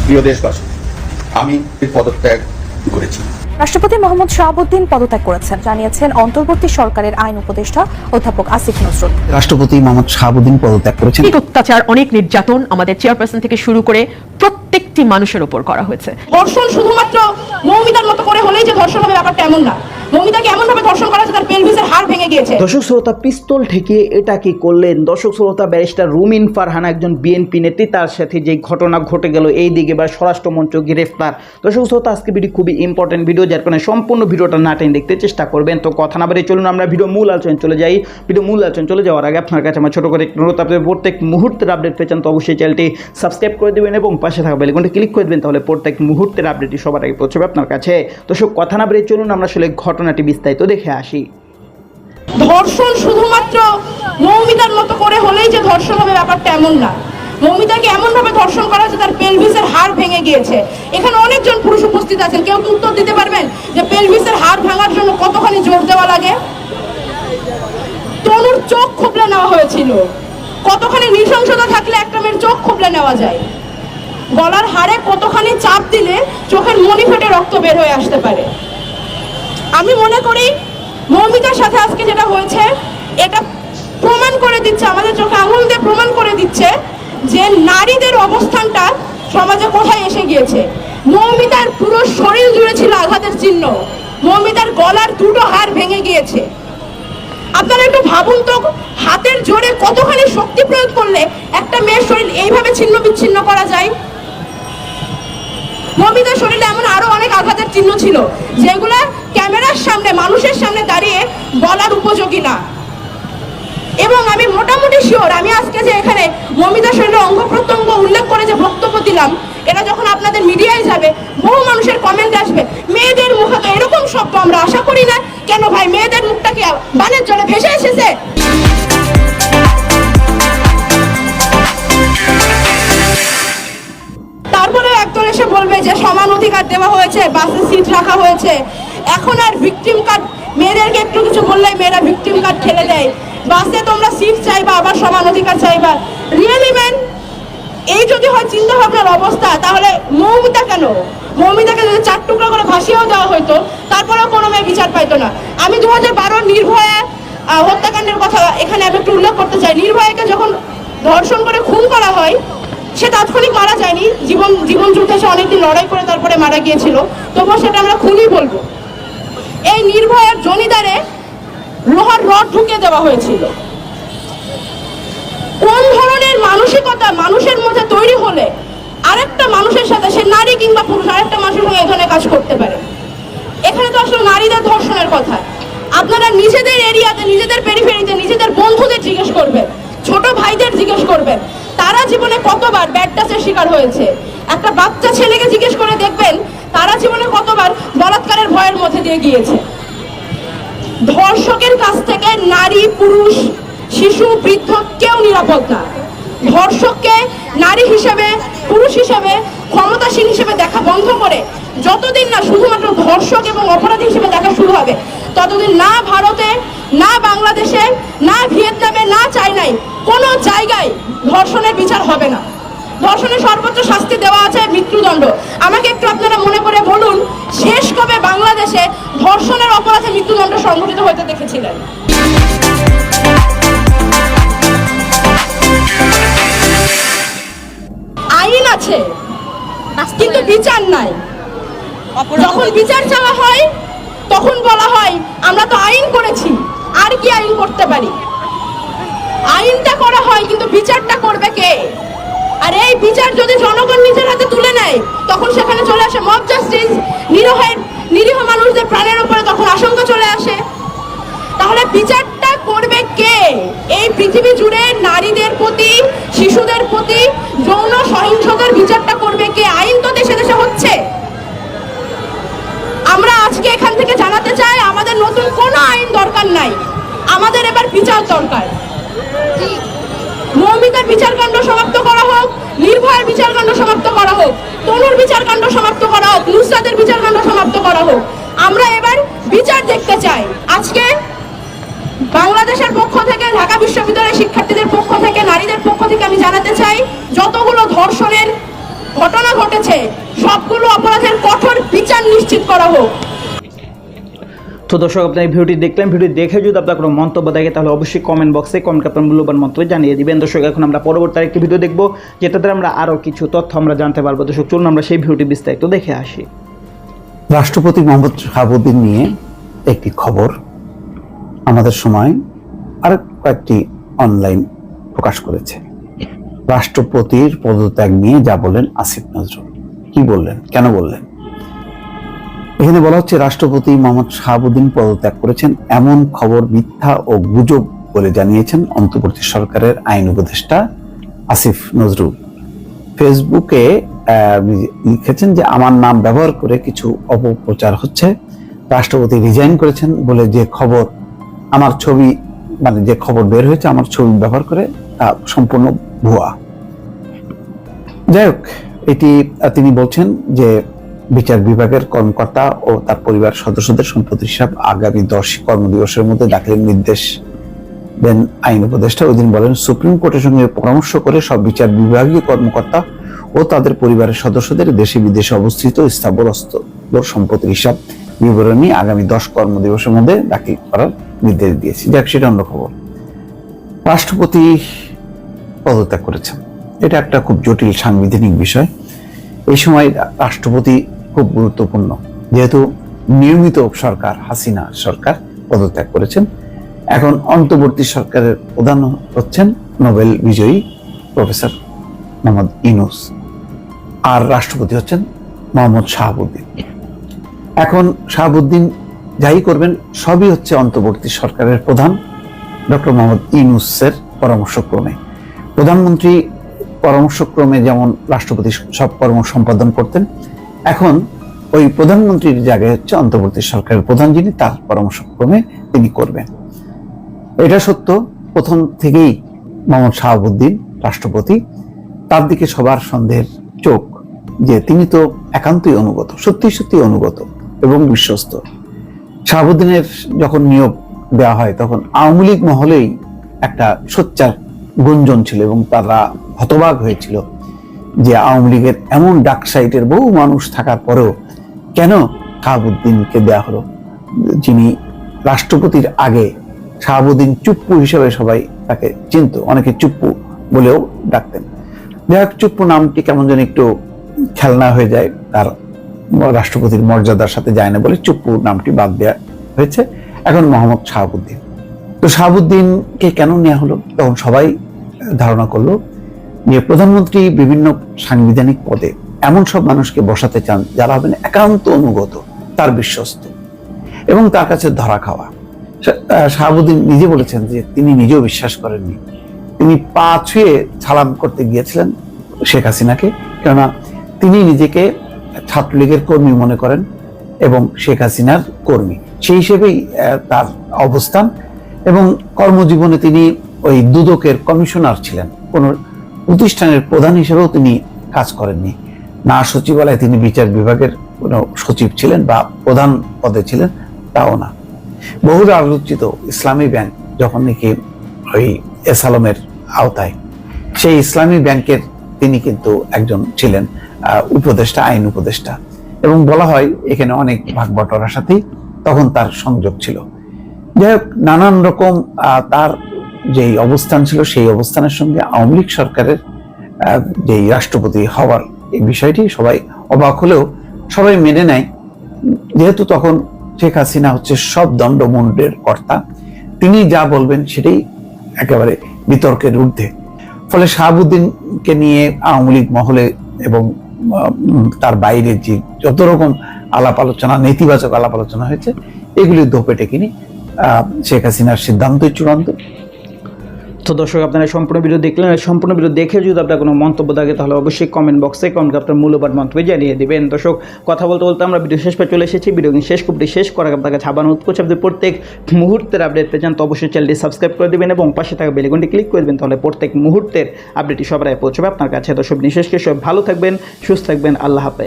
প্রিয় দেশবাসী, আমি পদত্যাগ করেছি। রাষ্ট্রপতি মোহাম্মদ শাহাবুদ্দিন পদত্যাগ করেছেন, জানিয়েছেন অন্তর্বর্তী সরকারের আইন উপদেষ্টা অধ্যাপক আসিফ নজরুল। রাষ্ট্রপতি মোহাম্মদ শাহাবুদ্দিন পদত্যাগ করেছেন। অত্যাচার, অনেক নির্যাতন আমাদের চেয়ারপারসন থেকে শুরু করে প্রত্যেকটি মানুষের উপর করা হয়েছে। ধর্ষণ শুধুমাত্র মৌমিতার মতো করে হলেই যে ধর্ষণ হবে ব্যাপারটা এমন না। মৌমিতাকে এমন ভাবে ধর্ষণ করা হয়েছে তার পেলভিসের হাড় ভেঙে গিয়েছে। দর্শক শ্রোতা, পিস্তল ঠেকিয়ে এটা কি করলেন? দর্শক শ্রোতা, ব্যারিস্টার রুমিন ফারহানা একজন বিএনপি নেত্রী, তার সাথে যে ঘটনা ঘটে গেল এই দিকে এবার স্বরাষ্ট্রমন্ত্র গ্রেফতার। দর্শক শ্রোতা, আজকে ভিডিও খুবই ইম্পর্টেন্ট ভিডিও, যার কারণে সম্পূর্ণ ভিডিওটা না টেনে দেখতে চেষ্টা করবেন। তো কথা না বাড়িয়ে চলুন আমরা ভিডিও মূল আলোচনায় চলে যাই। ভিডিও মূল আলোচনায় চলে যাওয়ার আগে আপনার কাছে আমার ছোট করে একটু অনুরোধ, আপনাদের প্রত্যেক মুহূর্তের আপডেট পেয়েছেন তো অবশ্যই চ্যানেলটি সাবস্ক্রাইব করে দেবেন এবং পাশে থাকা বেল আইকনটি ক্লিক করে দেবেন, তাহলে প্রত্যেক মুহূর্তের আপডেটটি সবার আগে পৌঁছবে আপনার কাছে। দর্শক, কথা না বাড়িয়ে চলুন আমরা আসলে ঘটনাটি বিস্তারিত দেখে আসি। ধর্ষণ শুধুমাত্র মৌমিতার মতো করে হলেই যে ধর্ষণ হবে ব্যাপারটা এমন না। মৌমিতাকে এমন ভাবে ধর্ষণ করা হয়েছে তার পেলভিসের হাড় ভেঙে গিয়েছে। এখানে অনেকজন পুরুষ উপস্থিত আছেন, কেউ কি উত্তর দিতে পারবেন যে পেলভিসের হাড় ভাঙার জন্য কতখানি জোর দেওয়া লাগে? তনুর চোখ খুবলে নেওয়া হয়েছিল। কতখানি নৃশংসতা থাকলে একটা মেয়ের চোখ খুবলে নেওয়া যায়? গলার হাড়ে কতখানি চাপ দিলে চোখের মনি ফেটে রক্ত বের হয়ে আসতে পারে? আমি মনে করি মৌমিতার সাথে আজকে যেটা হয়েছে এটা প্রমাণ করে দিচ্ছে, আমাদের চোখে আঙুল দিয়ে প্রমাণ করে দিচ্ছে যে নারীদের অবস্থানটা সমাজে কোথায় এসে গিয়েছে। মৌমিতার পুরো শরীর জুড়ে ছিল আঘাতের চিহ্ন। মৌমিতার গলার দুটো হাড় ভেঙে গিয়েছে। আপনারা একটু ভাবুন তো, হাতের জোরে কতখানি শক্তি প্রয়োগ করলে একটা মেয়ের শরীর এইভাবে ছিন্ন বিচ্ছিন্ন করা যায়? মৌমিতার শরীরে এমন আরো অনেক আঘাতের চিহ্ন ছিল যেগুলা ক্যামেরার সামনে মানুষের সামনে দাঁড়িয়ে বলার উপযোগী না। এবং আমি মোটামুটি শিওর, আমি আজকে যে এখানে মৌমিতার শরীরে অঙ্গ প্রত্যঙ্গ উল্লেখ করে যে বক্তব্য দিলাম, এটা যখন আপনাদের মিডিয়ায় যাবে বহু মানুষের কমেন্ট আসবে, মেয়েদের মুখে তো এরকম শব্দ আমরা আশা করি না। কেন ভাই, মেয়েদের মুখটা কি বানের জলে ভেসে এসেছে? তারপরে একদল এসে বলবে যে সমান অধিকার দেওয়া হয়েছে, বাসে সিট রাখা হয়েছে, এখন আর ভিকটিম কার্ড, মেয়েদেরকে একটু কিছু বললেই মেয়েরা ভিকটিম কার্ড ঠেলে দেয়। বাসে তোমরা সিট চাইবা, আবার সমান অধিকার চাইবা। রিয়েলি ম্যান, এই যদি হয় চিন্তা ভাবনার অবস্থা, তাহলে মৌমিতা কেন? মৌমিতাকে যদি 4 টুকরা করে ভাসিয়েও দেওয়া হইতো তারপরেও কোনো মেয়ে বিচার পাইতো না। আমি 2012 নির্ভয়া হত্যাকাণ্ডের কথা এখানে আমি একটু উল্লেখ করতে চাই। নির্ভয়াকে যখন ধর্ষণ করে খুন করা হয়, সে তাৎক্ষণিক মারা যায়নি, জীবন যুদ্ধে সে অনেকদিন লড়াই করে তারপরে মারা গিয়েছিল, তবুও সেটা আমরা খুনই বলবো। এই নির্ভয়ার জনিদারে লোহার রড ঢুকিয়ে দেওয়া হয়েছিল। কোন ধরনের মানসিকতা মানুষের মধ্যে তৈরি হলে আরেকটা মানুষের সাথে, সে নারী কিংবা পুরুষ, আরেকটা মানুষের সঙ্গে এই ধরনের কাজ করতে পারে? এখানে তো আসলে নারীদের ধর্ষণের কথা। আপনারা নিজেদের এরিয়াতে, নিজেদের পেরিফেরিতে, নিজেদের বন্ধুদের জিজ্ঞেস করবেন, ছোট ভাইদের জিজ্ঞেস করবেন, তারা জীবনে কতবার ব্যাড টাচের শিকার হয়েছে। একটা বাচ্চা ছেলেকে জিজ্ঞেস করে দেখবেন তারা জীবনে কতবার বলাৎকারের ভয়ের মধ্যে দিয়ে গিয়েছে। ধর্ষকের কাছ থেকে নারী, পুরুষ, শিশু, বৃদ্ধ কেউ নিরাপদ না। ধর্ষককে নারী হিসেবে, পুরুষ হিসেবে, ক্ষমতাসীন হিসেবে দেখা বন্ধ করে যতদিন না শুধুমাত্র ধর্ষক এবং অপরাধী হিসেবে দেখা শুরু হবে, ততদিন না ভারতে, না বাংলাদেশে, না ভিয়েতনামে, না চায়নায় কোনো জায়গায় ধর্ষণের বিচার হবে না। ধর্ষণের সর্বোচ্চ শাস্তি দেওয়া আছে মৃত্যুদণ্ড। আমাকে একটু আপনারা মনে করে বলুন, শেষ কবে বাংলাদেশে ধর্ষণের অপরাধে মৃত্যুদণ্ড সংঘটিত হতে দেখেছিলেন? আইন আছে কিন্তু বিচার নাই। যখন বিচার চাওয়া হয় তখন বলা হয় আমরা তো আইন করেছি, আর কি আইন করতে পারি? আইনটা করা হয় কিন্তু বিচারটা করবে কে? আর এই বিচার যদি জনগণ নিজের হাতে তুলে নেয় তখন সেখানে চলে আসে মব জাস্টিস, নিরীহ মানুষদের প্রাণের উপরে তখন আশঙ্কা চলে আসে। তাহলে বিচারটা করবে কে? এই পৃথিবী জুড়ে নারীদের প্রতি, শিশুদের প্রতি যৌন সহিংসতার বিচারটা করবে কে? আইন তো দেশে দেশে হচ্ছে। আমরা আজকে এখান থেকে জানাতে চাই, আমাদের নতুন কোনো আইন দরকার নাই, আমাদের এবার বিচার দরকার। মৌমিতার বিচারকাণ্ড সমাপ্ত করা হোক, নির্ভয়ার বিচারকাণ্ড সমাপ্ত করা হোক, তনুর বিচারকাণ্ড সমাপ্ত করা হোক, নুসরাতের বিচারকাণ্ড সমাপ্ত করা হোক। আমরা এবার বিচার দেখতে চাই। আজকে বাংলাদেশের পক্ষ থেকে, ঢাকা বিশ্ববিদ্যালয়ের শিক্ষার্থীদের পক্ষ থেকে, নারীদের পক্ষ থেকে আমি জানাতে চাই, যতগুলো ধর্ষণের ঘটনা ঘটেছে সবগুলো অপরাধের কঠোর বিচার নিশ্চিত করা হোক। তো দর্শক, আপনার এই ভিডিওটি দেখলেন। ভিডিও দেখে যদি আপনার কোনো মন্তব্য থাকে তাহলে অবশ্যই কমেন্ট বক্সে আপনার মূল্যবান মন্তব্য জানিয়ে দিবেন। দর্শক, এখন আমরা পরবর্তী আরেকটি ভিডিও দেখবো, যেটাতে আমরা আরও কিছু তথ্য আমরা জানতে পারবো। দর্শক, চলুন আমরা সেই ভিডিওটি বিস্তারিত দেখে আসি। রাষ্ট্রপতি মোহাম্মদ শাহাবুদ্দিন নিয়ে একটি খবর আমাদের সময় আর কয়েকটি অনলাইন প্রকাশ করেছে। রাষ্ট্রপতির পদত্যাগ নিয়ে যা বললেন আসিফ নজরুল, কি বললেন, কেন বললেন? এখানে বলা হচ্ছে রাষ্ট্রপতি মোহাম্মদ শাহাবুদ্দিন পদত্যাগ করেছেন এমন খবর মিথ্যা ও গুজব বলে জানিয়েছেন অন্তর্বর্তী সরকারের আইন উপদেষ্টা আসিফ নজরুল। ফেসবুকে লিখেছেন যে আমার নাম ব্যবহার করে কিছু অপপ্রচার হচ্ছে। রাষ্ট্রপতি রিজাইন করেছেন বলে যে খবর, আমার ছবি, মানে যে খবর বের হয়েছে আমার ছবি ব্যবহার করে, তা সম্পূর্ণ ভুয়া। যাই হোক, এটি তিনি বলছেন যে বিচার বিভাগের কর্মকর্তা ও তার পরিবার সদস্যদের সম্পত্তি হিসাব আগামী 10 কর্মদিবসের মধ্যে দাখিলের নির্দেশ দেন আইন উপদেষ্টা। ওই দিন বলেন, সুপ্রিম কোর্টের সঙ্গে পরামর্শ করে সব বিচার বিভাগীয় কর্মকর্তা ও তাদের পরিবারের সদস্যদের দেশে বিদেশে অবস্থিত স্থাবর অস্থাবর সম্পত্তির হিসাব বিবরণী আগামী 10 কর্মদিবসের মধ্যে দাখিল করার নির্দেশ দিয়েছি। যাক, সেটা অন্য খবর। রাষ্ট্রপতি পদত্যাগ করেছেন, এটা একটা খুব জটিল সাংবিধানিক বিষয়। এই সময় রাষ্ট্রপতি খুব গুরুত্বপূর্ণ, যেহেতু নিয়মিত সরকার হাসিনা সরকার পদত্যাগ করেছেন। এখন অন্তর্বর্তী সরকারের প্রধান হচ্ছেন নোবেল বিজয়ী প্রফেসর মোহাম্মদ ইউনূস, আর রাষ্ট্রপতি হচ্ছেন মোহাম্মদ শাহাবুদ্দিন। এখন শাহাবুদ্দিন যাই করবেন সবই হচ্ছে অন্তর্বর্তী সরকারের প্রধান ডক্টর মোহাম্মদ ইউনূসের পরামর্শক্রমে। প্রধানমন্ত্রী পরামর্শক্রমে যেমন রাষ্ট্রপতি সব কর্ম সম্পাদন করতেন, এখন ওই প্রধানমন্ত্রীর জায়গায় হচ্ছে অন্তর্বর্তী সরকারের প্রধান, যিনি তার পরামর্শক্রমে তিনি করবেন। এটা সত্য, প্রথম থেকেই মোহাম্মদ শাহাবুদ্দিন রাষ্ট্রপতি, তার দিকে সবার সন্দেহের চোখ, যে তিনি তো একান্তই অনুগত, সত্যি সত্যি অনুগত এবং বিশ্বস্ত। শাহাবুদ্দিনের যখন নিয়োগ দেওয়া হয় তখন আওয়ামী লীগ মহলেই একটা সোচ্চার গুঞ্জন ছিল এবং তারা হতবাক হয়েছিল যে আওয়ামী লীগের এমন ডাক সাইটের বহু মানুষ থাকার পরেও কেন শাহাবুদ্দিনকে দেওয়া হলো, যিনি রাষ্ট্রপতির আগে শাহাবুদ্দিন চুপ্পু হিসেবে সবাই তাকে চিনত, অনেকে চুপ্পু বলেও ডাকতেন। যাই হোক, চুপ্পু নামটি কেমন যেন একটু খেলনা হয়ে যায়, তার রাষ্ট্রপতির মর্যাদার সাথে যায় না বলে চুপ্পু নামটি বাদ দেওয়া হয়েছে। এখন মোহাম্মদ শাহাবুদ্দিন। তো শাহাবুদ্দিনকে কেন নেওয়া হলো? তখন সবাই ধারণা করলো যে প্রধানমন্ত্রী বিভিন্ন সাংবিধানিক পদে এমন সব মানুষকে বসাতে চান যারা হবেন একান্ত অনুগত, তার বিশ্বস্ত এবং তার কাছে ধরা খাওয়া। শাহাবুদ্দিন নিজে বলেছেন যে তিনি নিজেও বিশ্বাস করেননি, তিনি পা ছুঁয়ে সালাম করতে গিয়েছিলেন শেখ হাসিনাকে, কেননা তিনি নিজেকে ছাত্রলীগের কর্মী মনে করেন এবং শেখ হাসিনার কর্মী, সেই হিসেবেই তার অবস্থান। এবং কর্মজীবনে তিনি ওই দুদকের কমিশনার ছিলেন, কোন প্রতিষ্ঠানের প্রধান হিসেবেও তিনি কাজ করেননি, না সচিবালয়ে তিনি বিচার বিভাগের কোনো সচিব ছিলেন বা প্রধান পদে ছিলেন, তাও না। বহুল আলোচিত ইসলামী ব্যাংক যখন নাকি ওই এস আলমের আওতায়, সেই ইসলামী ব্যাংকের তিনি কিন্তু একজন ছিলেন উপদেষ্টা, আইন উপদেষ্টা, এবং বলা হয় এখানে অনেক ভাগ বটরার সাথেই তখন তার সংযোগ ছিল। যাই হোক, নানান রকম তার যেই অবস্থান ছিল সেই অবস্থানের সঙ্গে আওয়ামী লীগ সরকারের যেই রাষ্ট্রপতি হওয়ার এই বিষয়টি সবাই অবাক হলেও সবাই মেনে নেয়, যেহেতু তখন শেখ হাসিনা হচ্ছে সব দণ্ডমুণ্ডের কর্তা, তিনি যা বলবেন সেটাই একেবারে বিতর্কের ঊর্ধ্বে। ফলে শাহাবুদ্দিনকে নিয়ে আওয়ামী লীগ মহলে এবং তার বাইরে যে যত রকম আলাপ আলোচনা, নেতিবাচক আলাপ আলোচনা হয়েছে, এগুলি ধোপে টেকেনি, শেখ হাসিনার সিদ্ধান্তই চূড়ান্ত। তো দর্শক, আপনারা সম্পূর্ণ ভিডিও দেখলেন। সম্পূর্ণ ভিডিও দেখে যদি আপনার কোনো মন্তব্য থাকে তাহলে অবশ্যই কমেন্ট বক্সে আপনার মূল্যবান মন্তব্য জানিয়ে দেবেন। দর্শক, কথা বলতে বলতে আমরা ভিডিও শেষ পেয়ে চলে এসেছি। ভিডিও শেষ করার আপনার কাছে আবার অনুরোধ করছি, আপনি প্রত্যেক মুহূর্তের আপডেট পেয়ে যান তো অবশ্যই চ্যানেলটি সাবস্ক্রাইব করে দেবেন এবং পাশে থাকা বেল আইকনটি ক্লিক করে দেবেন, তাহলে প্রত্যেক মুহূর্তের আপডেটটি সবার আগে পৌঁছবে আপনার কাছে। দর্শক, বিশেষ করে সব ভালো থাকবেন, সুস্থ থাকবেন, আল্লাহ হাফেজ।